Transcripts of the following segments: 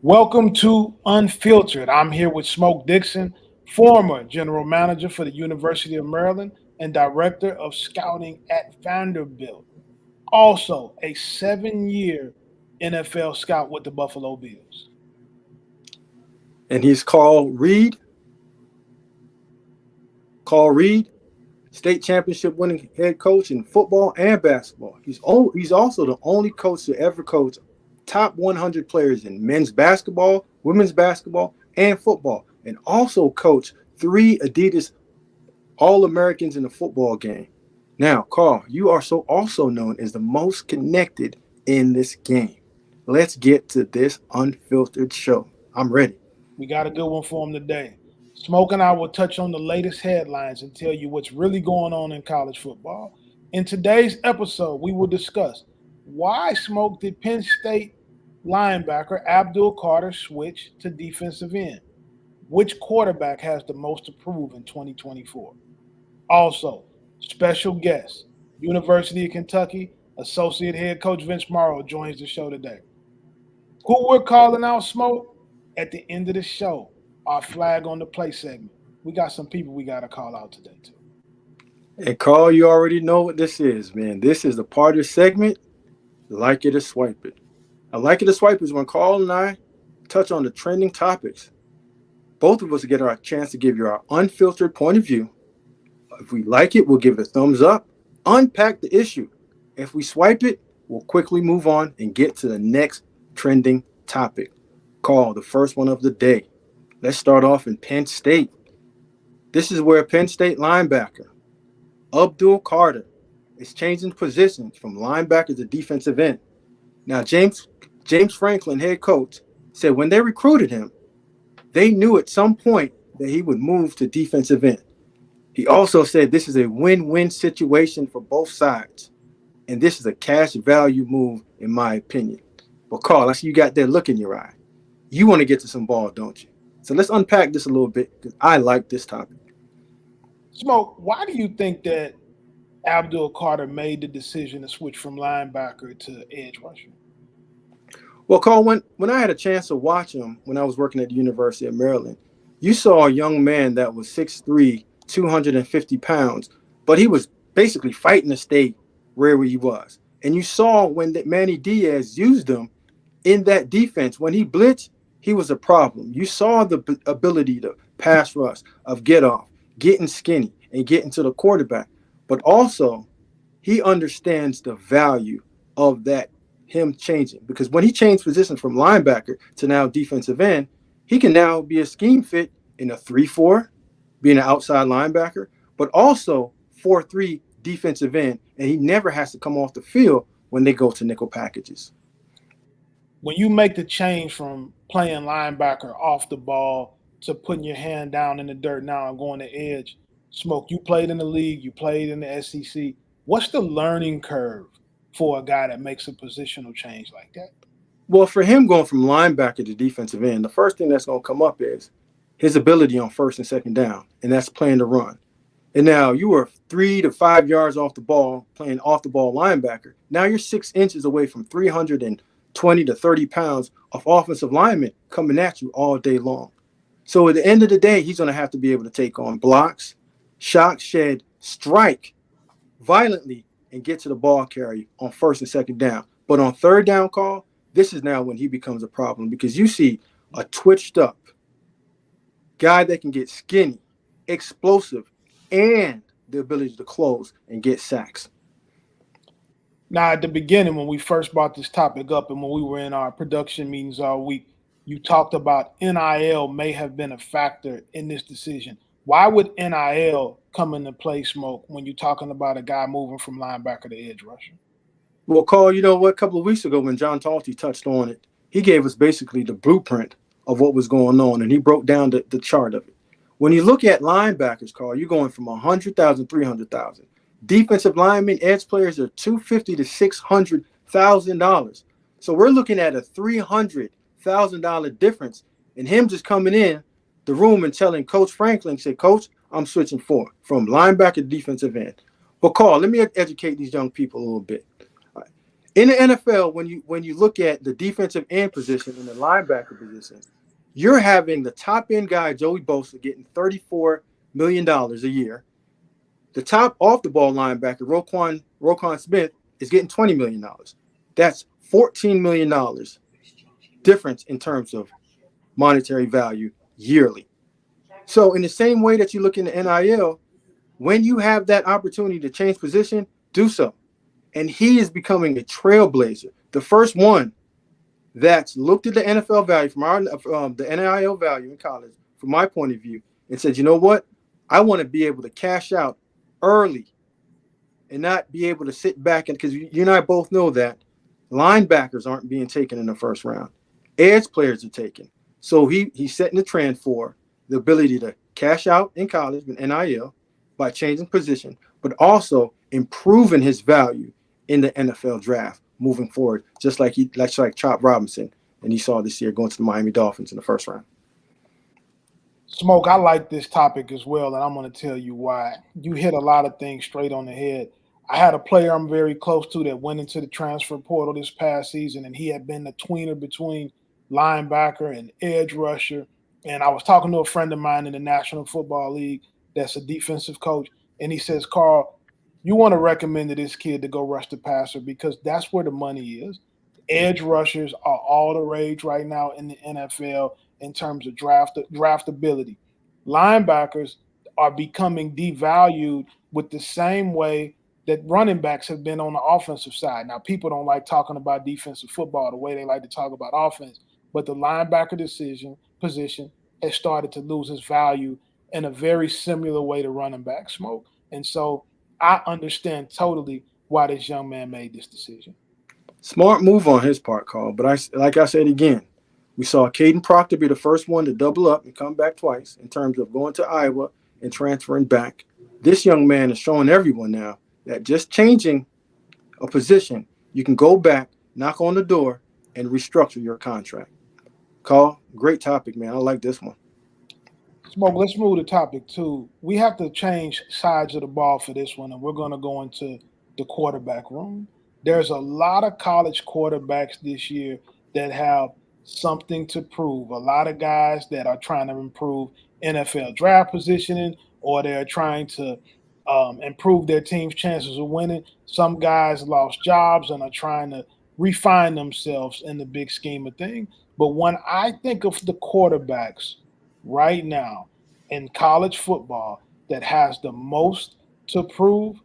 Welcome to Unfiltered. I'm here with Smoke Dixon, former general manager for the University of Maryland and director of scouting at Vanderbilt. Also, a 7-year NFL scout with the Buffalo Bills. And he's Carl Reed, state championship winning head coach in football and basketball. He's also the only coach to ever coach top 100 players in men's basketball, women's basketball, and football, and also coach three Adidas All-Americans in the football game. Now, Carl, you are so also known as the most connected in this game. Let's get to this unfiltered show. I'm ready. We got a good one for him today. Smoke and I will touch on the latest headlines and tell you what's really going on in college football. In today's episode, we will discuss why Smoke did Penn State linebacker Abdul Carter switch to defensive end. Which quarterback has the most to prove in 2024? Also, special guest, University of Kentucky Associate Head Coach Vince Marrow joins the show today. Who we're calling out, Smoke? At the end of the show, our flag on the play segment. We got some people we got to call out today, too. And Carl, you already know what this is, man. This is the part of the segment, like it or swipe it. I like it or swipe it is when Carl and I touch on the trending topics. Both of us get our chance to give you our unfiltered point of view. If we like it, we'll give it a thumbs up, unpack the issue. If we swipe it, we'll quickly move on and get to the next trending topic. Carl, the first one of the day. Let's start off in Penn State. This is where Penn State linebacker Abdul Carter is changing positions from linebacker to defensive end. Now, James Franklin, head coach, said when they recruited him, they knew at some point that he would move to defensive end. He also said this is a win-win situation for both sides, and this is a cash value move, in my opinion. But Carl, I see you got that look in your eye. You want to get to some ball, don't you? So let's unpack this a little bit because I like this topic. Smoke, why do you think that Abdul Carter made the decision to switch from linebacker to edge rusher? Well, Carl, when I had a chance to watch him when I was working at the University of Maryland, you saw a young man that was 6'3", 250 pounds, but he was basically fighting to stay wherever he was. And you saw when that Manny Diaz used him in that defense, when he blitzed, he was a problem. You saw the ability to pass rush, of get off, getting skinny, and getting to the quarterback. But also, he understands the value of that, him changing. Because when he changed positions from linebacker to now defensive end, he can now be a scheme fit in a 3-4, being an outside linebacker, but also 4-3 defensive end, and he never has to come off the field when they go to nickel packages. When you make the change from playing linebacker off the ball to putting your hand down in the dirt now and going to edge, Smoke, you played in the league, you played in the SEC. What's the learning curve for a guy that makes a positional change like that? Well, for him going from linebacker to defensive end, the first thing that's going to come up is his ability on first and second down, and that's playing the run. And now you were 3 to 5 yards off the ball, playing off the ball linebacker. Now you're 6 inches away from 320 to 30 pounds of offensive linemen coming at you all day long. So at the end of the day, he's going to have to be able to take on blocks, shock, shed, strike violently, and get to the ball carrier on first and second down. But on third down call, this is now when he becomes a problem because you see a twitched up guy that can get skinny, explosive, and the ability to close and get sacks. Now, at the beginning, when we first brought this topic up and when we were in our production meetings all week, you talked about NIL may have been a factor in this decision. Why would NIL come into play, Smoke, when you're talking about a guy moving from linebacker to edge rusher? Well, Carl, you know what? A couple of weeks ago when John Talty touched on it, he gave us basically the blueprint of what was going on, and he broke down the chart of it. When you look at linebackers, Carl, you're going from 100,000, 300,000. Defensive linemen, edge players are $250,000 to $600,000. So we're looking at a $300,000 difference, and him just coming in the room and telling Coach Franklin, say, Coach, I'm switching from linebacker to defensive end. But Carl, let me educate these young people a little bit. In the NFL, when you look at the defensive end position and the linebacker position, you're having the top end guy, Joey Bosa, getting $34 million a year. The top off the ball linebacker, Roquan Smith, is getting $20 million. That's $14 million difference in terms of monetary value yearly. So in the same way that you look in the NIL, when you have that opportunity to change position, do so. And he is becoming a trailblazer. The first one that's looked at the NFL value the NIL value in college, from my point of view, and said, you know what? I want to be able to cash out early and not be able to sit back, and because you and I both know that linebackers aren't being taken in the first round. Edge players are taken. So he's setting the trend for the ability to cash out in college with NIL by changing position, but also improving his value in the NFL draft moving forward, just like Chop Robinson, and you saw this year going to the Miami Dolphins in the first round. Smoke, I like this topic as well, and I'm going to tell you why. You hit a lot of things straight on the head. I had a player I'm very close to that went into the transfer portal this past season, and he had been the tweener between linebacker and edge rusher. And I was talking to a friend of mine in the National Football League that's a defensive coach, and he says, Carl, you want to recommend to this kid to go rush the passer because that's where the money is. Edge rushers are all the rage right now in the NFL in terms of draftability. Linebackers are becoming devalued with the same way that running backs have been on the offensive side. Now, people don't like talking about defensive football the way they like to talk about offense, but the linebacker position has started to lose its value in a very similar way to running back, Smoke. And so I understand totally why this young man made this decision. Smart move on his part, Carl. But like I said again, we saw Caden Proctor be the first one to double up and come back twice in terms of going to Iowa and transferring back. This young man is showing everyone now that just changing a position, you can go back, knock on the door, and restructure your contract. Carl, great topic, man. I like this one. Smoke, let's move to topic two. We have to change sides of the ball for this one, and we're going to go into the quarterback room. There's a lot of college quarterbacks this year that have something to prove. A lot of guys that are trying to improve NFL draft positioning or they're trying to improve their team's chances of winning. Some guys lost jobs and are trying to refine themselves in the big scheme of things. But when I think of the quarterbacks right now in college football that has the most to prove,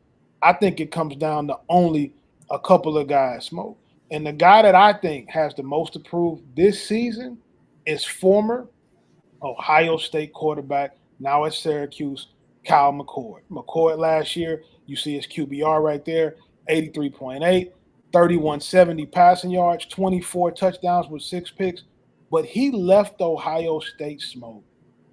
I think it comes down to only a couple of guys, Smoke. And the guy that I think has the most to prove this season is former Ohio State quarterback, now at Syracuse, Kyle McCord. McCord last year, you see his QBR right there, 83.8, 3170 passing yards, 24 touchdowns with 6 picks. But he left Ohio State, Smoke,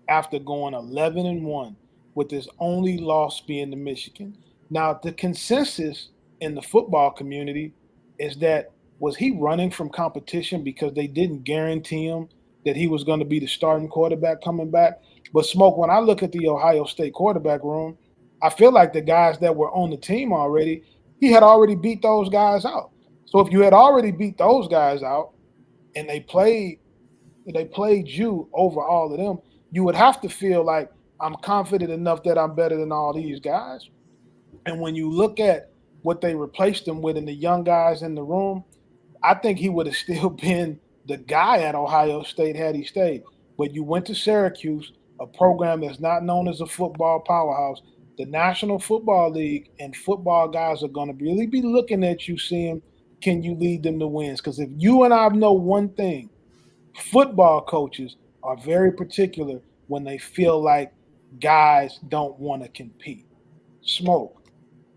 after going 11-1, with his only loss being to Michigan. Now, the consensus in the football community is that was he running from competition because they didn't guarantee him that he was going to be the starting quarterback coming back? But Smoke, when I look at the Ohio State quarterback room, I feel like the guys that were on the team already, he had already beat those guys out. So if you had already beat those guys out and they played you over all of them, you would have to feel like I'm confident enough that I'm better than all these guys. And when you look at what they replaced him with and the young guys in the room, I think he would have still been the guy at Ohio State had he stayed. But you went to Syracuse, a program that's not known as a football powerhouse. The National Football League and football guys are going to really be looking at you, seeing can you lead them to wins? Because if you and I know one thing, football coaches are very particular when they feel like guys don't want to compete. Smoke,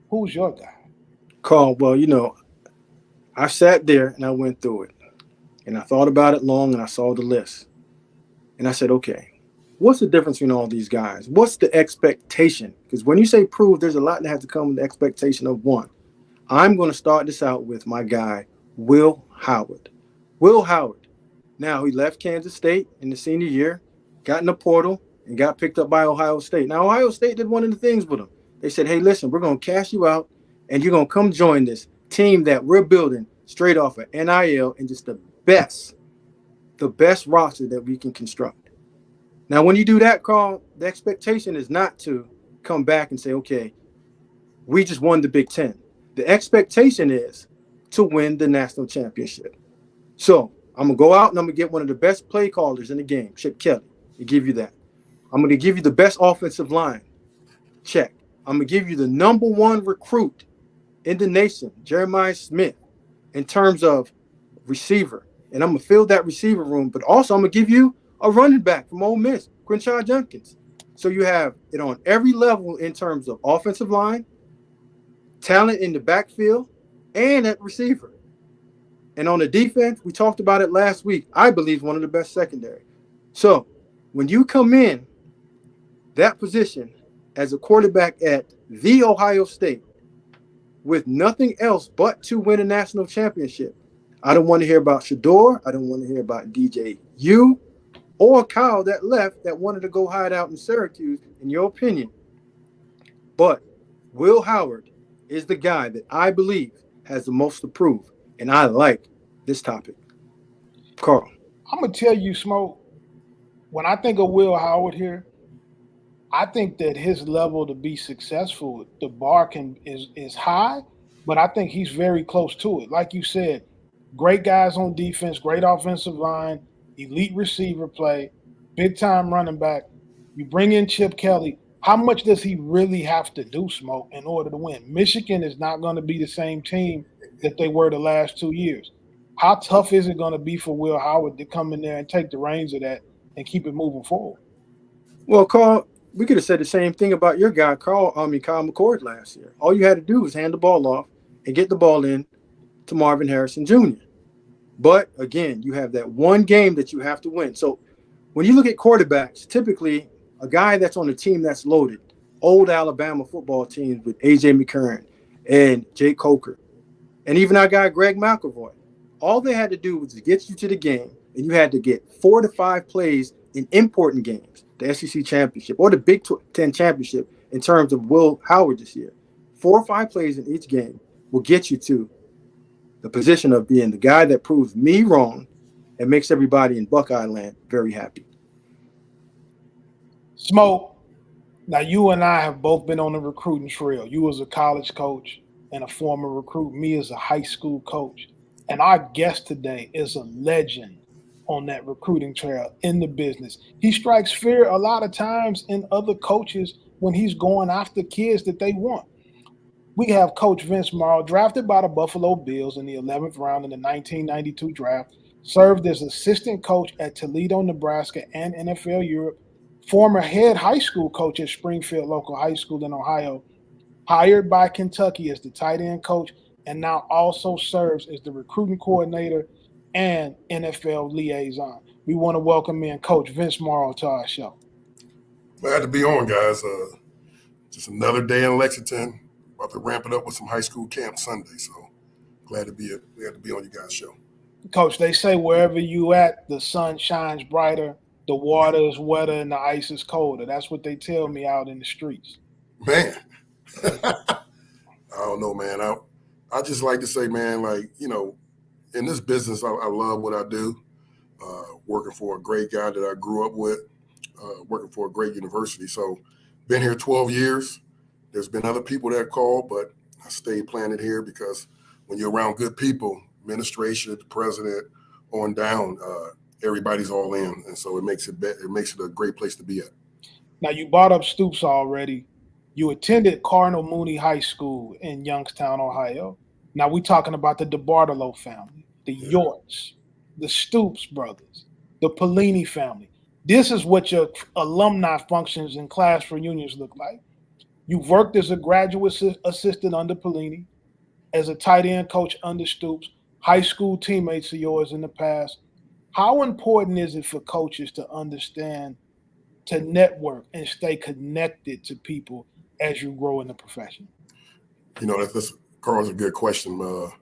who's your guy? Carl, well, I sat there and I went through it. And I thought about it long and I saw the list. And I said, okay, what's the difference between all these guys? What's the expectation? Because when you say prove, there's a lot that has to come with the expectation of one. I'm going to start this out with my guy, Will Howard. Will Howard. Now, he left Kansas State in the senior year, got in the portal, and got picked up by Ohio State. Now, Ohio State did one of the things with him. They said, hey, listen, we're going to cash you out, and you're going to come join this team that we're building straight off of NIL and just the best roster that we can construct. Now, when you do that, Carl, the expectation is not to come back and say, okay, we just won the Big Ten. The expectation is to win the national championship. So I'm going to go out and I'm going to get one of the best play callers in the game, Chip Kelly, and give you that. I'm going to give you the best offensive line. Check. I'm going to give you the number one recruit in the nation, Jeremiah Smith, in terms of receiver. And I'm going to fill that receiver room. But also I'm going to give you a running back from Ole Miss, Quinshon Judkins. So you have it on every level in terms of offensive line, talent in the backfield, and at receiver. And on the defense, we talked about it last week, I believe one of the best secondary. So when you come in that position as a quarterback at the Ohio State with nothing else but to win a national championship, I don't want to hear about Shador. I don't want to hear about DJ U or Kyle that left that wanted to go hide out in Syracuse, in your opinion. But Will Howard is the guy that I believe has the most to prove, and I like this topic. Carl. I'm going to tell you, Smoke, when I think of Will Howard here, I think that his level to be successful, the bar is high, but I think he's very close to it. Like you said, great guys on defense, great offensive line, elite receiver play, big-time running back. You bring in Chip Kelly. How much does he really have to do, Smoke, in order to win? Michigan is not going to be the same team that they were the last 2 years. How tough is it going to be for Will Howard to come in there and take the reins of that and keep it moving forward? Well, Carl, we could have said the same thing about your guy, Kyle McCord last year. All you had to do was hand the ball off and get the ball in to Marvin Harrison Jr. But, again, you have that one game that you have to win. So when you look at quarterbacks, typically a guy that's on a team that's loaded, old Alabama football teams with A.J. McCurran and Jay Coker, and even our guy Greg McElroy, all they had to do was to get you to the game, and you had to get 4 to 5 plays in important games, the SEC championship or the Big Ten championship in terms of Will Howard this year. 4 or 5 plays in each game will get you to the position of being the guy that proves me wrong and makes everybody in Buckeye land very happy. Smoke, now you and I have both been on the recruiting trail. You as a college coach and a former recruit, me as a high school coach. And our guest today is a legend on that recruiting trail in the business. He strikes fear a lot of times in other coaches when he's going after kids that they want. We have Coach Vince Marrow, drafted by the Buffalo Bills in the 11th round in the 1992 draft, served as assistant coach at Toledo, Nebraska, and NFL Europe, former head high school coach at Springfield Local High School in Ohio, hired by Kentucky as the tight end coach, and now also serves as the recruiting coordinator and NFL liaison. We want to welcome in Coach Vince Marrow to our show. Glad to be on, guys. Just another day in Lexington. About to ramp it up with some high school camp Sunday. So glad to be on you guys' show. Coach, they say wherever you at, the sun shines brighter, the water is wetter, and the ice is colder. That's what they tell me out in the streets. Man, I don't know, man. I just like to say, man, like, you know, in this business, I love what I do. Working for a great guy that I grew up with, working for a great university. So been here 12 years. There's been other people that called, but I stayed planted here because when you're around good people, administration, the president, on down, everybody's all in. And so it makes it a great place to be at. Now, you brought up Stoops already. You attended Cardinal Mooney High School in Youngstown, Ohio. Now, we're talking about the DeBartolo family, the Yorks, the Stoops brothers, the Pelini family. This is what your alumni functions and class reunions look like. You've worked as a graduate assistant under Pelini, as a tight end coach under Stoops, high school teammates of yours in the past. How important is it for coaches to understand, to network and stay connected to people as you grow in the profession? You know, that's Carl's a good question. You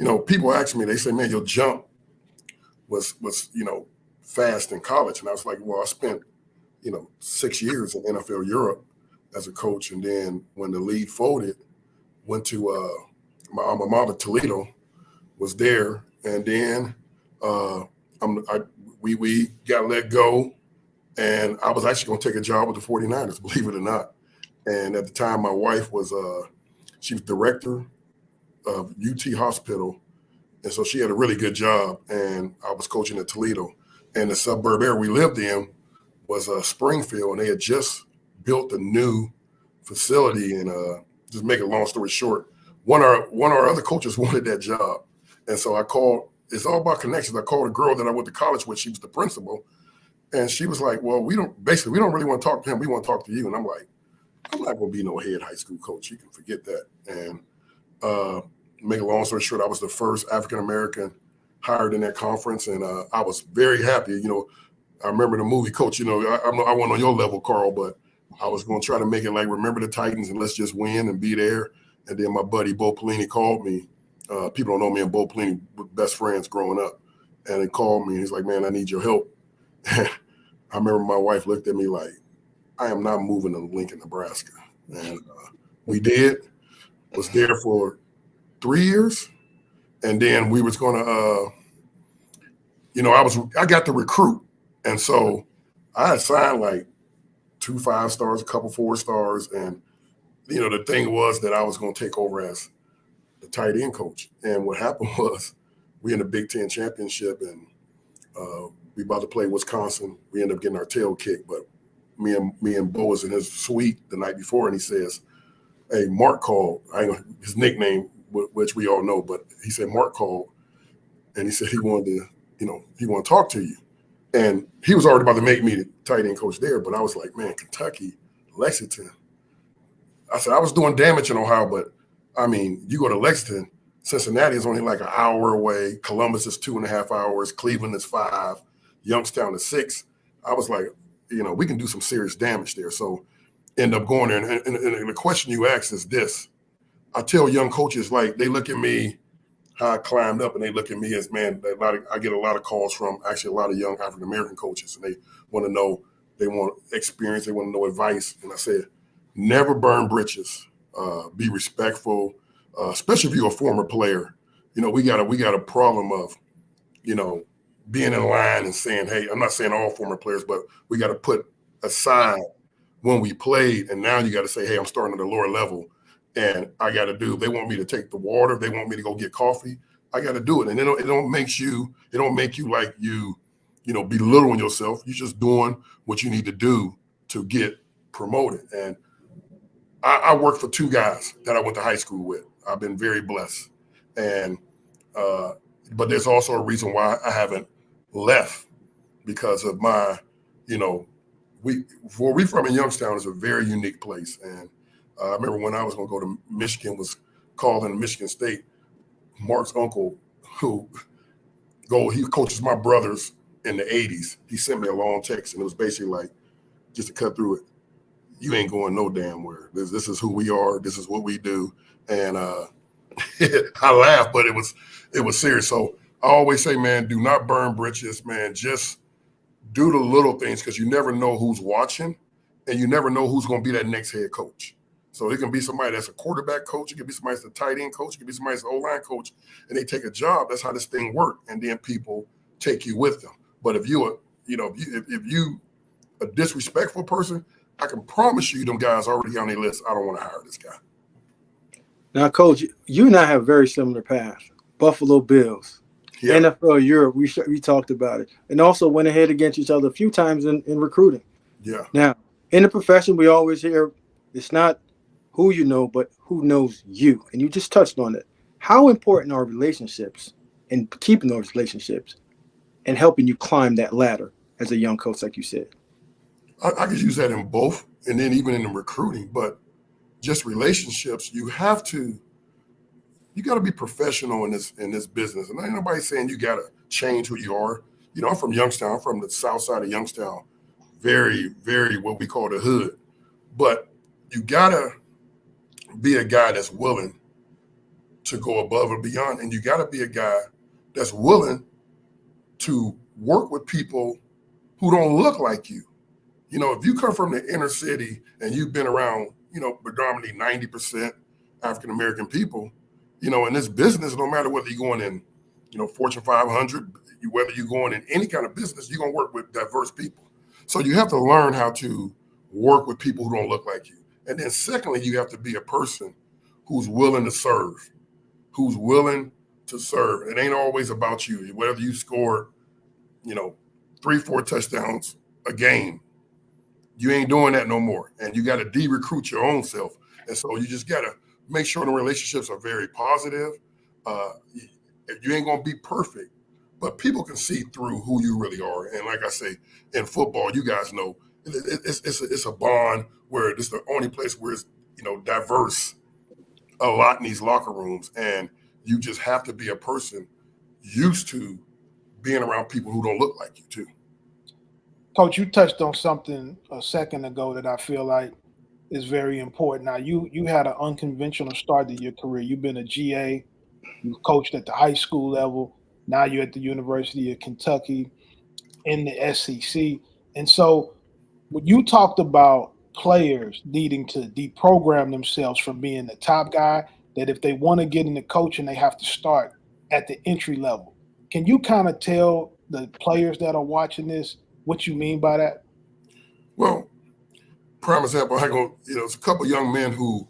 know, people ask me, they say, man, your jump was you know, fast in college. And I was like, well, I spent, 6 years in NFL Europe as a coach. And then when the league folded, went to my alma mater, Toledo, was there, and then we got let go, and I was actually going to take a job with the 49ers, believe it or not. And at the time, my wife was she was director of UT Hospital, and so she had a really good job. And I was coaching at Toledo, and the suburb area we lived in was Springfield, and they had just built a new facility. And just make a long story short, one of our other coaches wanted that job, and so I called. It's all about connections. I called a girl that I went to college with. She was the principal, and she was like, "Well, we don't really want to talk to him. We want to talk to you." And I'm like, "I'm not going to be no head high school coach. You can forget that." And make a long story short, I was the first African American hired in that conference, and I was very happy. I remember the movie Coach. I wasn't on your level, Carl, but I was going to try to make it like Remember the Titans and let's just win and be there. And then my buddy Bo Pelini called me. People don't know me and Bo Pelini were best friends growing up, and he called me. And he's like, "Man, I need your help." I remember my wife looked at me like, "I am not moving to Lincoln, Nebraska." And we did. Was there for 3 years, and then we was going to, I got to recruit, and so I had signed like 2 5-stars, a couple 4-stars, and the thing was that I was going to take over as the tight end coach. And what happened was we in the Big Ten championship, and we about to play Wisconsin. We ended up getting our tail kicked, but me and Bo was in his suite the night before, and he says, "Hey, Mark called." His nickname, which we all know, but he said Mark called, and he said he wanted to talk to you. And he was already about to make me the tight end coach there, but I was like, man, Kentucky, Lexington. I said I was doing damage in Ohio, but I mean, you go to Lexington, Cincinnati is only like an hour away. Columbus is 2.5 hours. Cleveland is 5. Youngstown is 6. I was like, we can do some serious damage there. So end up going there. And the question you asked is this. I tell young coaches, like, they look at me, how I climbed up, and they look at me as, man, I get a lot of calls from actually a lot of young African-American coaches, and they want to know, they want experience, they want to know advice. And I said, never burn bridges, be respectful, especially if you're a former player. We got a problem of, being in line and saying, hey, I'm not saying all former players, but we got to put aside when we played, and now you got to say, hey, I'm starting at a lower level, and I got to do. They want me to take the water. They want me to go get coffee. I got to do it, and it don't make you like you belittling yourself. You're just doing what you need to do to get promoted. And I work for 2 guys that I went to high school with. I've been very blessed, and but there's also a reason why I haven't left, because of my, where we from in Youngstown is a very unique place. And I remember when I was going to go to Michigan, was called in Michigan State. Mark's uncle, he coaches my brothers in the 80s. He sent me a long text, and it was basically like, just to cut through it, you ain't going no damn where. This is who we are. This is what we do. And I laughed, but it was serious. So I always say, man, do not burn bridges, man. Just do the little things, because you never know who's watching, and you never know who's going to be that next head coach. So it can be somebody that's a quarterback coach. It can be somebody that's a tight end coach. It can be somebody that's an O-line coach, and they take a job. That's how this thing works. And then people take you with them. But if you a disrespectful person, I can promise you them guys already on their list. I don't want to hire this guy. Now, Coach, you and I have very similar paths. Buffalo Bills, yeah. NFL Europe, we talked about it. And also went ahead against each other a few times in recruiting. Yeah. Now, in the profession, we always hear it's not who you know, but who knows you. And you just touched on it. How important are relationships and keeping those relationships and helping you climb that ladder as a young coach, like you said? I could use that in both, and then even in the recruiting, but just relationships, you got to be professional in this business. And ain't nobody saying you got to change who you are. I'm from Youngstown. I'm from the south side of Youngstown, very, very what we call the hood. But you got to be a guy that's willing to go above and beyond. And you got to be a guy that's willing to work with people who don't look like you. If you come from the inner city and you've been around, predominantly 90% African-American people, in this business, no matter whether you're going in Fortune 500, whether you're going in any kind of business, you're going to work with diverse people. So you have to learn how to work with people who don't look like you. And then secondly, you have to be a person who's willing to serve, who's willing to serve. It ain't always about you. Whether you score, 3-4 touchdowns a game, you ain't doing that no more. And you got to de-recruit your own self. And so you just got to make sure the relationships are very positive. You ain't going to be perfect, but people can see through who you really are. And like I say, in football, you guys know, it's a bond where it's the only place where it's, diverse a lot in these locker rooms. And you just have to be a person used to being around people who don't look like you too. Coach, you touched on something a second ago that I feel like is very important. Now, you had an unconventional start to your career. You've been a GA. You've coached at the high school level. Now you're at the University of Kentucky in the SEC. And so when you talked about players needing to deprogram themselves from being the top guy, that if they want to get into coaching, they have to start at the entry level. Can you kind of tell the players that are watching this what you mean by that? Well, prime example, it's a couple young men who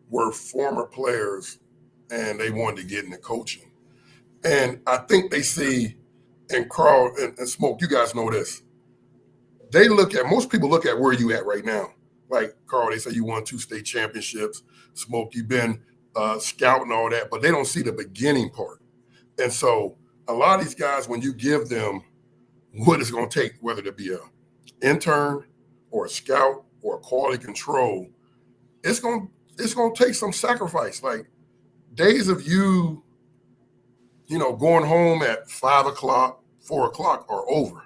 were former players and they wanted to get into coaching. And I think they see, and Carl and Smoke, you guys know this. Most people look at where you at right now. Like Carl, they say you won 2 state championships. Smoke, you've been scouting all that, but they don't see the beginning part. And so a lot of these guys, when you give them what it's going to take, whether it be an intern or a scout or a quality control, it's going to take some sacrifice. Like days of you going home at 5 o'clock, 4 o'clock are over.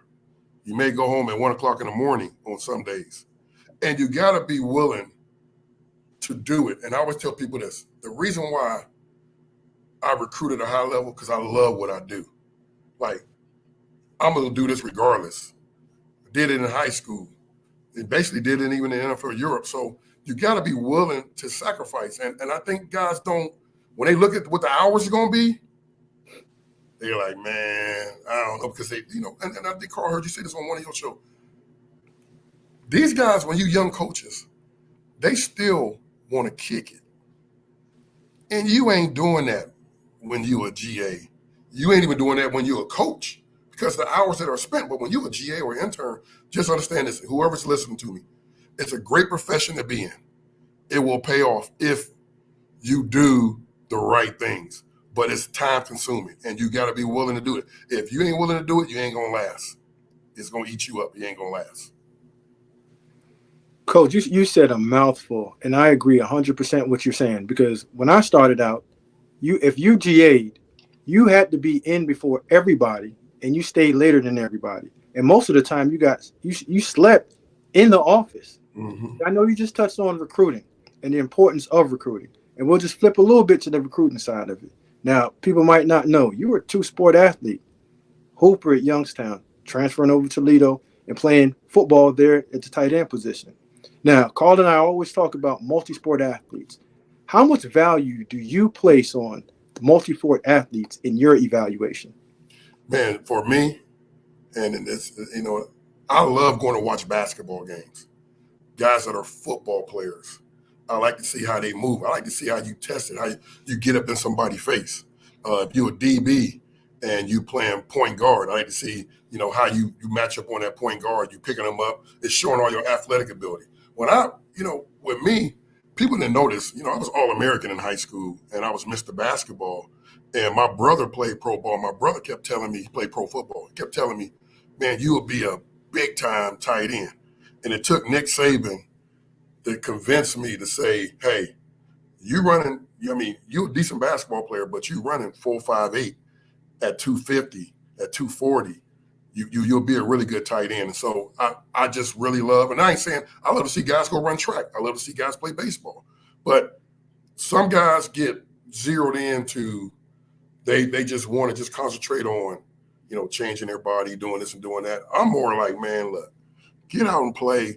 You may go home at 1 o'clock in the morning on some days. And you got to be willing to do it. And I always tell people this, the reason why I recruited at a high level, because I love what I do. Like, I'm going to do this regardless. I did it in high school. It basically did it even in NFL Europe. So you got to be willing to sacrifice. And I think guys don't, when they look at what the hours are going to be, they're like, man, I don't know, because they, and I think Carl heard you say this on one of your shows. These guys, when you young coaches, they still want to kick it. And you ain't doing that when you a GA. You ain't even doing that when you're a coach because the hours that are spent. But when you're a GA or intern, just understand this, whoever's listening to me, it's a great profession to be in. It will pay off if you do the right things. But it's time consuming and you got to be willing to do it. If you ain't willing to do it, you ain't going to last. It's going to eat you up. You ain't going to last. Coach, you said a mouthful, and I agree 100% what you're saying, because when I started out, if you GA'd, you had to be in before everybody, and you stayed later than everybody. And most of the time, you slept in the office. Mm-hmm. I know you just touched on recruiting and the importance of recruiting, and we'll just flip a little bit to the recruiting side of it. Now, people might not know, you were a 2-sport athlete, hooper at Youngstown, transferring over to Toledo and playing football there at the tight end position. Now, Carl and I always talk about multi-sport athletes. How much value do you place on the multi-sport athletes in your evaluation? Man, for me, and it's, I love going to watch basketball games. Guys that are football players. I like to see how they move. I like to see how you test it, how you get up in somebody's face. If you're a DB and you playing point guard, I like to see, how you match up on that point guard. You picking them up. It's showing all your athletic ability. When with me, people didn't notice, I was All-American in high school and I was Mr. Basketball. And my brother played pro ball. My brother kept telling me he played pro football. He kept telling me, man, you will be a big-time tight end. And it took Nick Saban to convince me to say, hey, you're a decent basketball player, but you running 4.58 at 250, at 240. You'll be a really good tight end. And so I just really love, and I ain't saying, I love to see guys go run track. I love to see guys play baseball. But some guys get zeroed into, they just want to just concentrate on, changing their body, doing this and doing that. I'm more like, man, look, get out and play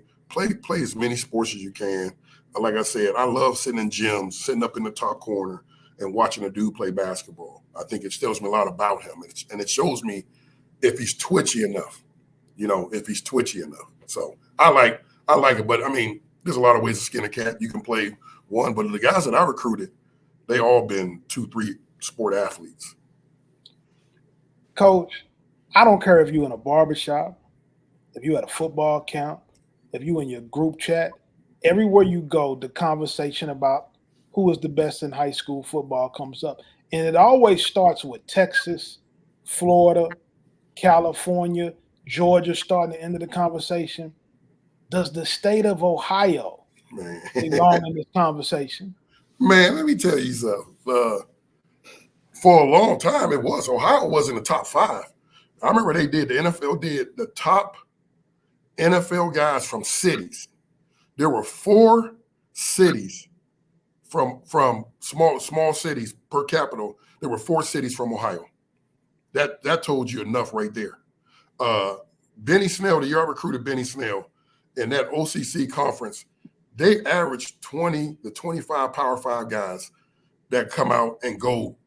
as many sports as you can. Like I said, I love sitting in gyms, sitting up in the top corner and watching a dude play basketball. I think it tells me a lot about him, and it shows me if he's twitchy enough. If he's twitchy enough. So I like it, but I mean, there's a lot of ways to skin a cat. You can play one, but the guys that I recruited, they all been 2-3 sport athletes. Coach, I don't care if you're in a barbershop, if you at a football camp, if you in your group chat, everywhere you go, the conversation about who is the best in high school football comes up. And it always starts with Texas, Florida, California, Georgia starting to end of the conversation. Does the state of Ohio belong in this conversation? Man, let me tell you something. For a long time, Ohio was in the top 5. I remember the NFL did the top NFL guys from cities. There were 4 cities from small cities per capita. There were 4 cities from Ohio. That told you enough right there. Benny Snell, the year I recruited Benny Snell in that OCC conference, they averaged 20 to 25 Power 5 guys that come out and go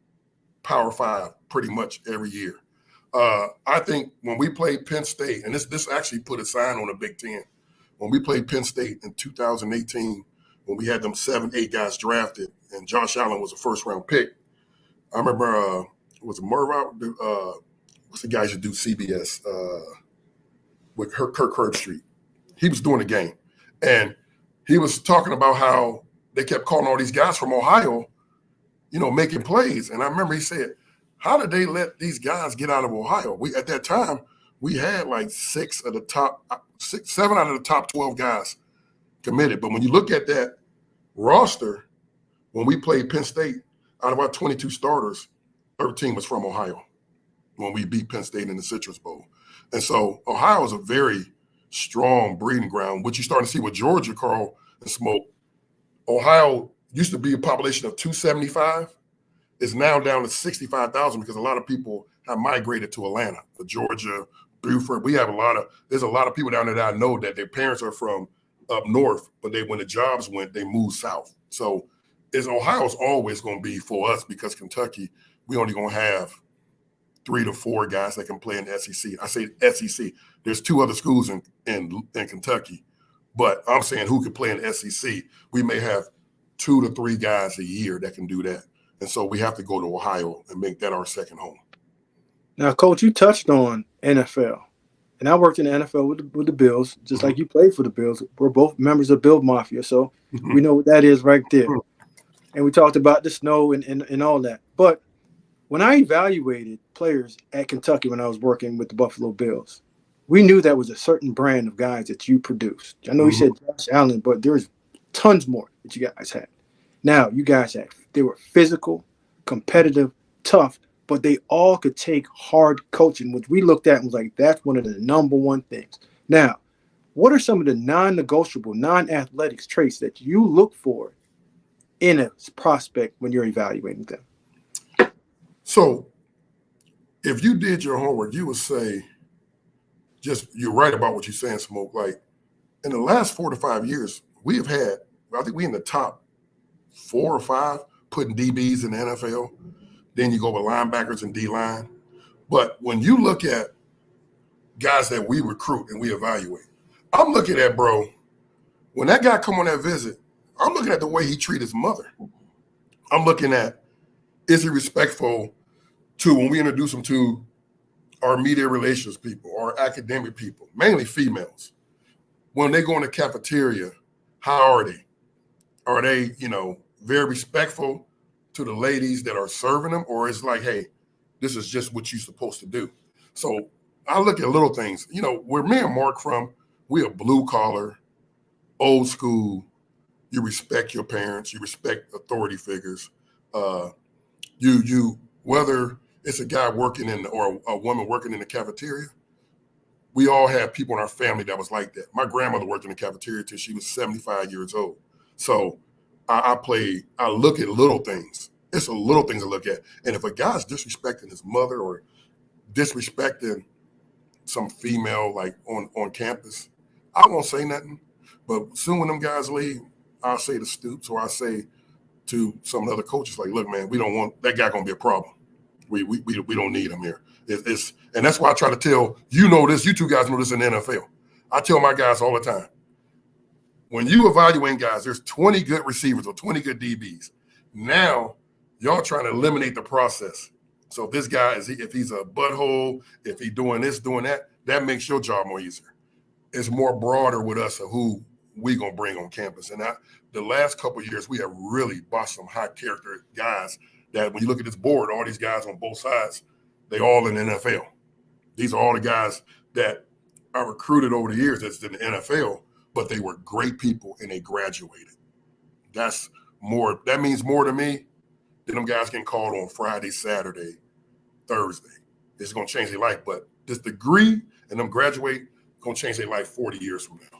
Power 5 pretty much every year. I think when we played Penn State, and this actually put a sign on the Big Ten, when we played Penn State in 2018, when we had them 7-8 guys drafted, and Josh Allen was a first-round pick, I remember was it Murrah? What's the guy who do CBS with Kirk Herbstreit? He was doing the game, and he was talking about how they kept calling all these guys from Ohio, making plays. And I remember he said, how did they let these guys get out of Ohio? At that time, we had like 7 out of the top 12 guys committed. But when you look at that roster, when we played Penn State, out of our 22 starters, 13 was from Ohio when we beat Penn State in the Citrus Bowl. And so Ohio is a very strong breeding ground. What you starting to see with Georgia, Carl and Smoke, Ohio used to be a population of 275. It's now down to 65,000 because a lot of people have migrated to Atlanta, to Georgia, Beaufort. There's a lot of people down there that I know that their parents are from up north, but when the jobs went, they moved south. So Ohio's always going to be for us because Kentucky, we only going to have 3 to 4 guys that can play in the SEC. I say SEC. There's 2 other schools in Kentucky, but I'm saying who can play in the SEC. We may have 2 to 3 guys a year that can do that. And so we have to go to Ohio and make that our second home. Now, Coach, you touched on NFL. And I worked in the NFL with the Bills, just like you played for the Bills. We're both members of Bill Mafia, so we know what that is right there. And we talked about the snow and all that. But when I evaluated players at Kentucky when I was working with the Buffalo Bills, we knew that was a certain brand of guys that you produced. I know you said Josh Allen, but there's tons more that you guys had. Now, you guys they were physical, competitive, tough, but they all could take hard coaching, which we looked at and was like, that's one of the number one things. Now, what are some of the non-negotiable, non-athletics traits that you look for in a prospect when you're evaluating them? So if you did your homework, you would say, you're right about what you're saying, Smoke. Like in the last 4 to 5 years, we have had, I think we in the top 4 or 5 putting DBs in the NFL. Then you go with linebackers and D-line. But when you look at guys that we recruit and we evaluate, I'm looking at, bro, when that guy come on that visit, I'm looking at the way he treat his mother. I'm looking at, is he respectful to when we introduce him to our media relations people, our academic people, mainly females. When they go in the cafeteria, how are they? Are they, very respectful to the ladies that are serving them? Or it's like, hey, this is just what you're supposed to do. So I look at little things. Where me and Mark from, we are blue collar, old school. You respect your parents. You respect authority figures. You whether it's a guy working or a woman working in the cafeteria, we all have people in our family that was like that. My grandmother worked in the cafeteria till she was 75 years old. So I look at little things. It's a little things to look at. And if a guy's disrespecting his mother or disrespecting some female like on campus, I won't say nothing. But soon when them guys leave, I'll say the Stoops or I say to some of the other coaches, like, look, man, we don't want that guy going to be a problem. We don't need him here. And that's why I try to tell, this, you two guys know this in the NFL. I tell my guys all the time, when you evaluate guys, there's 20 good receivers or 20 good DBs. Now, y'all trying to eliminate the process. So if this guy if he's a butthole, if he's doing this, doing that, that makes your job more easier. It's more broader with us of who we gonna bring on campus. And the last couple of years, we have really bought some high character guys that when you look at this board, all these guys on both sides, they all in the NFL. These are all the guys that I recruited over the years that's in the NFL, but they were great people and they graduated. That means more to me than them guys getting called on Friday, Saturday, Thursday. It's gonna change their life, but this degree and them graduate gonna change their life 40 years from now.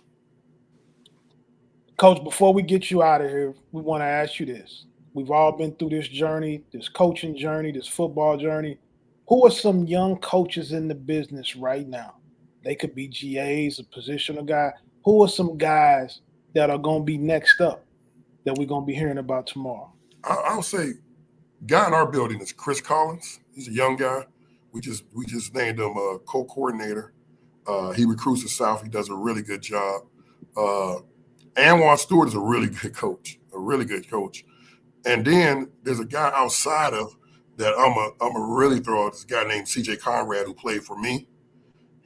Coach, before we get you out of here, we want to ask you this. We've all been through this journey, this coaching journey, this football journey. Who are some young coaches in the business right now? They could be GAs, a positional guy. Who are some guys that are going to be next up that we're going to be hearing about tomorrow? I'll say guy in our building is Chris Collins. He's a young guy. We just named him a co-coordinator. He recruits the South. He does a really good job. Anwan Stewart is a really good coach. And then there's a guy outside of that I'm a really throw out. This guy named CJ Conrad who played for me.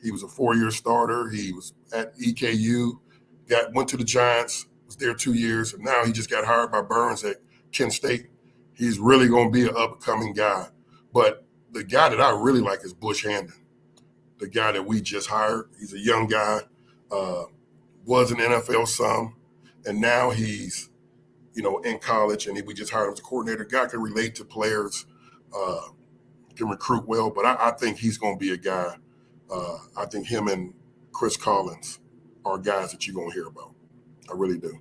He was a 4-year starter. He was at EKU, went to the Giants, was there 2 years, and now he just got hired by Burns at Kent State. He's really going to be an upcoming guy. But the guy that I really like is Bush Hamden, the guy that we just hired. He's a young guy, was in the NFL some, and now he's, in college, and we just hired him as a coordinator. Guy can relate to players, can recruit well, but I think he's going to be a guy. I think him and Chris Collins are guys that you're going to hear about. I really do.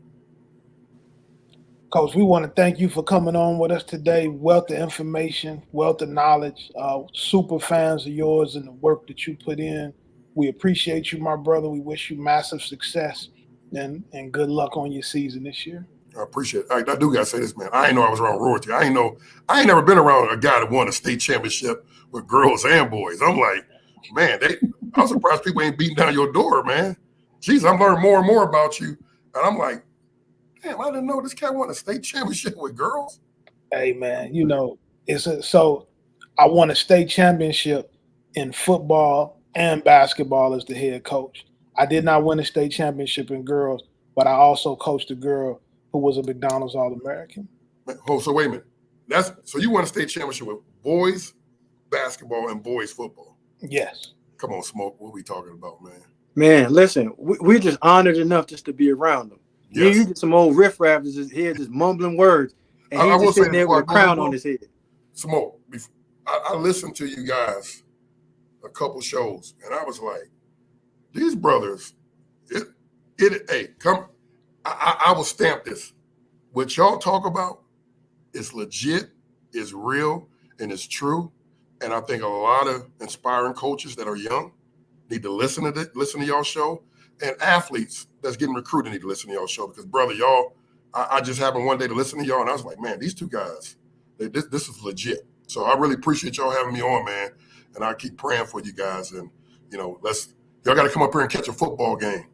Coach, we want to thank you for coming on with us today. Wealth of information, wealth of knowledge. Super fans of yours and the work that you put in. We appreciate you, my brother. We wish you massive success and good luck on your season this year. I appreciate it. I do got to say this, man. I ain't know I was around royalty. I ain't never been around a guy that won a state championship with girls and boys. I'm like, man, I'm surprised people ain't beating down your door, man. Jeez, I'm learning more and more about you. And I'm like, damn, I didn't know this cat won a state championship with girls. Hey, man, so I won a state championship in football and basketball as the head coach. I did not win a state championship in girls, but I also coached a girl who was a McDonald's All-American. Oh, so wait a minute. So you won a state championship with boys basketball and boys football? Yes. Come on, Smoke. What are we talking about, man? Man, listen, we're just honored enough just to be around them. Yes. You just some old riffraff just here just mumbling words, and he's just sitting there with a crown on his head. Smoke, I listened to you guys a couple shows, and I was like, these brothers, I will stamp this. What y'all talk about is legit, is real, and it's true. And I think a lot of inspiring coaches that are young need to listen to y'all show. And athletes that's getting recruited need to listen to y'all show. Because, brother, I just happened one day to listen to y'all, and I was like, man, these two guys, this is legit. So I really appreciate y'all having me on, man. And I keep praying for you guys. And, y'all got to come up here and catch a football game.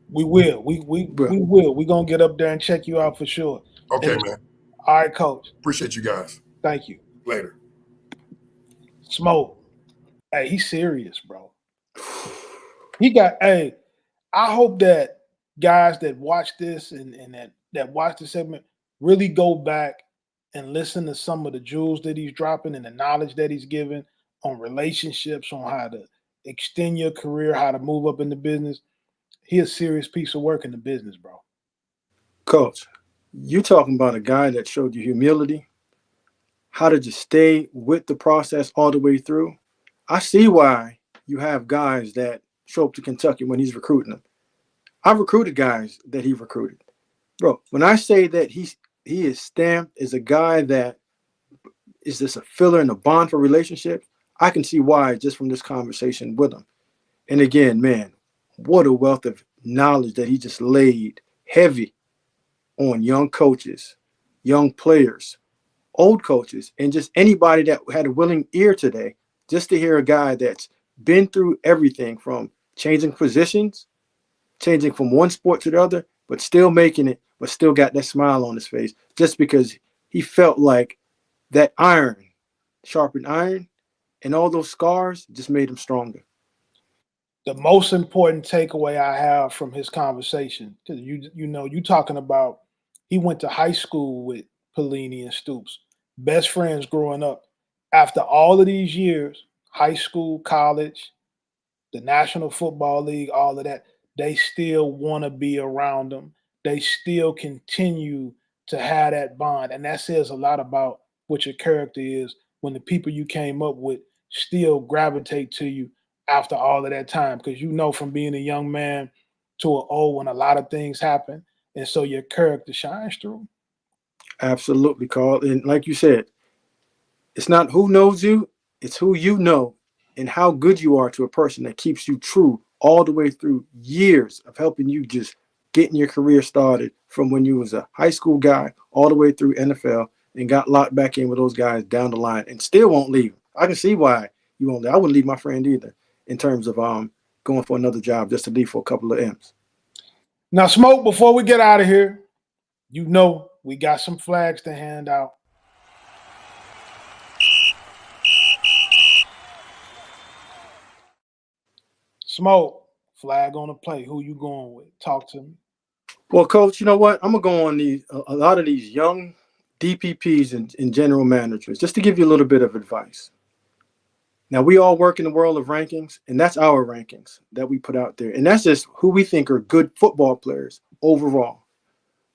We will. We will. We're going to get up there and check you out for sure. Okay, man. All right, Coach. Appreciate you guys. Thank you. Later. Smoke. Hey, he's serious, bro. I hope that guys that watch this and that watch the segment really go back and listen to some of the jewels that he's dropping and the knowledge that he's giving on relationships, on how to extend your career, how to move up in the business. He's a serious piece of work in the business, bro. Coach, you talking about a guy that showed you humility, how to just stay with the process all the way through. I see why you have guys that show up to Kentucky when he's recruiting them. I've recruited guys that he recruited. Bro, when I say that he is stamped as a guy that is just a filler and a bond for relationships, I can see why just from this conversation with him. And again, man, what a wealth of knowledge that he just laid heavy on young coaches, young players, old coaches, and just anybody that had a willing ear today, just to hear a guy that's been through everything from changing positions, changing from one sport to the other, but still making it, but still got that smile on his face, just because he felt like that iron, sharpened iron, and all those scars just made him stronger. The most important takeaway I have from his conversation, because you talking about he went to high school with Pelini and Stoops, best friends growing up. After all of these years, high school, college, the National Football League, all of that, they still want to be around them. They still continue to have that bond. And that says a lot about what your character is when the people you came up with still gravitate to you after all of that time. Because you know from being a young man to an old when a lot of things happen. And so your character shines through. Absolutely, Carl. And like you said, it's not who knows you, it's who you know and how good you are to a person that keeps you true all the way through years of helping you just getting your career started from when you was a high school guy all the way through NFL and got locked back in with those guys down the line and still won't leave. I can see why you won't leave. I wouldn't leave my friend either in terms of going for another job just to leave for a couple of M's. Now, Smoke, before we get out of here, you know we got some flags to hand out. Smoke, flag on the play. Who you going with? Talk to me. Well, Coach, you know what? I'm gonna go on a lot of these young DPPs and general managers just to give you a little bit of advice. Now, we all work in the world of rankings, and that's our rankings that we put out there, and that's just who we think are good football players overall.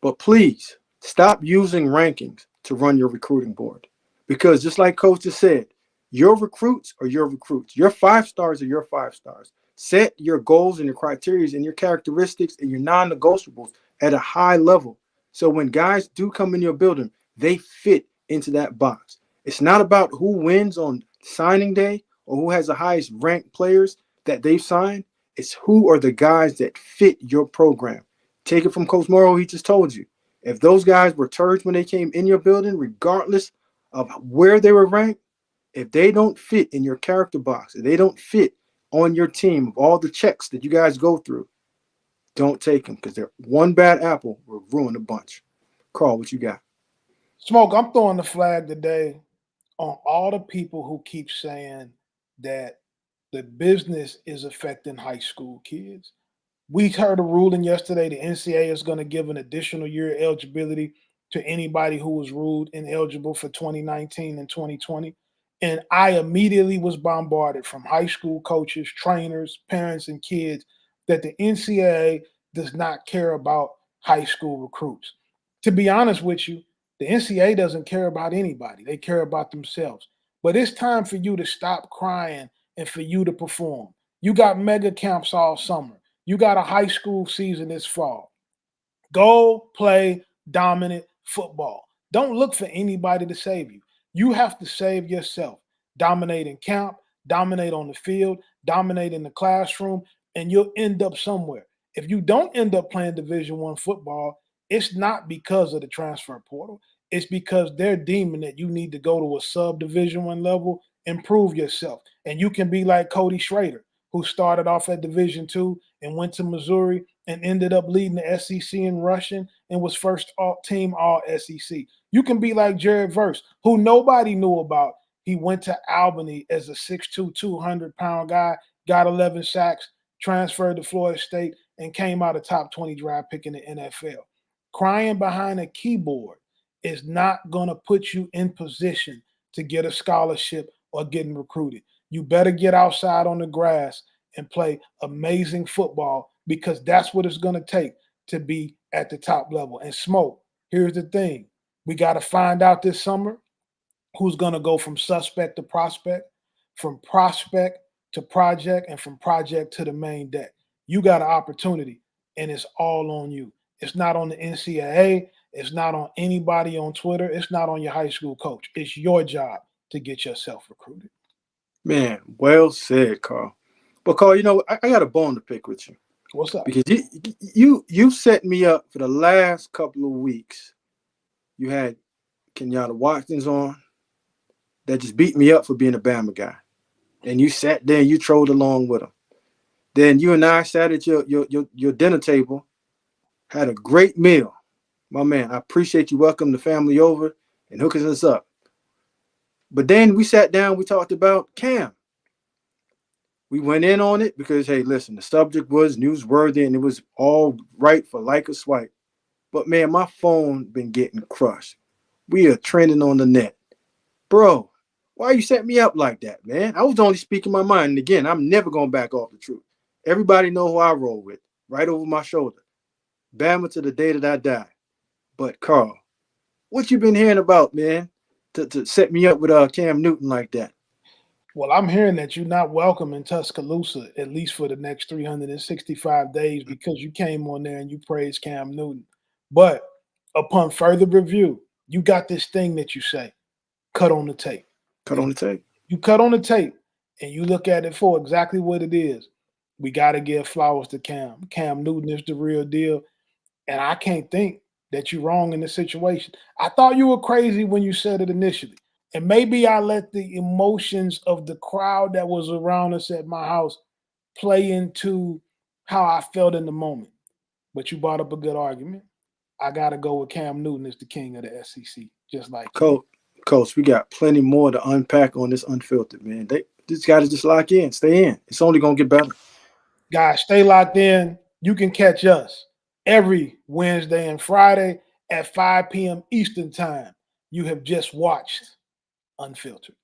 But please stop using rankings to run your recruiting board, because just like Coach just said, your recruits are your recruits. Your 5 stars are your 5 stars. Set your goals and your criteria and your characteristics and your non-negotiables at a high level. So when guys do come in your building, they fit into that box. It's not about who wins on signing day or who has the highest ranked players that they've signed. It's who are the guys that fit your program. Take it from Coach Morrow, he just told you. If those guys were turds when they came in your building, regardless of where they were ranked, if they don't fit in your character box, if they don't fit on your team of all the checks that you guys go through, don't take them, because they're one bad apple will ruin a bunch. Carl, what you got? Smoke, I'm throwing the flag today on all the people who keep saying that the business is affecting high school kids. We heard a ruling yesterday. The NCAA is going to give an additional year eligibility to anybody who was ruled ineligible for 2019 and 2020. And I immediately was bombarded from high school coaches, trainers, parents, and kids that the NCAA does not care about high school recruits. To be honest with you, the NCAA doesn't care about anybody. They care about themselves. But it's time for you to stop crying and for you to perform. You got mega camps all summer. You got a high school season this fall. Go play dominant football. Don't look for anybody to save you. You have to save yourself. Dominate in camp, dominate on the field, dominate in the classroom, and you'll end up somewhere. If you don't end up playing Division I football, it's not because of the transfer portal. It's because they're deeming that you need to go to a sub-Division I level, improve yourself. And you can be like Cody Schrader, who started off at Division II and went to Missouri and ended up leading the SEC in rushing and was first team all SEC. You can be like Jared Verse, who nobody knew about. He went to Albany as a 6'2", 200-pound guy, got 11 sacks, transferred to Florida State, and came out a top 20 draft pick in the NFL. Crying behind a keyboard is not going to put you in position to get a scholarship or getting recruited. You better get outside on the grass and play amazing football, because that's what it's going to take to be at the top level. And Smoke, here's the thing. We got to find out this summer who's going to go from suspect to prospect, from prospect to project, and from project to the main deck. You got an opportunity, and it's all on you. It's not on the NCAA. It's not on anybody on Twitter. It's not on your high school coach. It's your job to get yourself recruited. Man, well said, Carl. But Carl, you know, I got a bone to pick with you. What's up? Because you set me up for the last couple of weeks. You had Kenyatta Watkins on that just beat me up for being a Bama guy. And you sat there and you trolled along with him. Then you and I sat at your dinner table, had a great meal. My man, I appreciate you welcoming the family over and hooking us up. But then we sat down, we talked about Cam. We went in on it because, hey, listen, the subject was newsworthy and it was all right for like or swipe. But man, my phone been getting crushed. We are trending on the net. Bro, why you set me up like that, man? I was only speaking my mind. And again, I'm never going to back off the truth. Everybody know who I roll with, right over my shoulder. Bama to the day that I die. But Carl, what you been hearing about, man, to set me up with Cam Newton like that? Well, I'm hearing that you're not welcome in Tuscaloosa, at least for the next 365 days, because you came on there and you praised Cam Newton. But upon further review, you got this thing that you say, cut on the tape. Cut on the tape. You cut on the tape and you look at it for exactly what it is. We got to give flowers to Cam. Cam Newton is the real deal. And I can't think that you're wrong in this situation. I thought you were crazy when you said it initially. And maybe I let the emotions of the crowd that was around us at my house play into how I felt in the moment. But you brought up a good argument. I got to go with Cam Newton as the king of the SEC, just like you. Coach, we got plenty more to unpack on this Unfiltered, man. They just got to just lock in, stay in. It's only going to get better. Guys, stay locked in. You can catch us every Wednesday and Friday at 5 p.m. Eastern Time. You have just watched Unfiltered.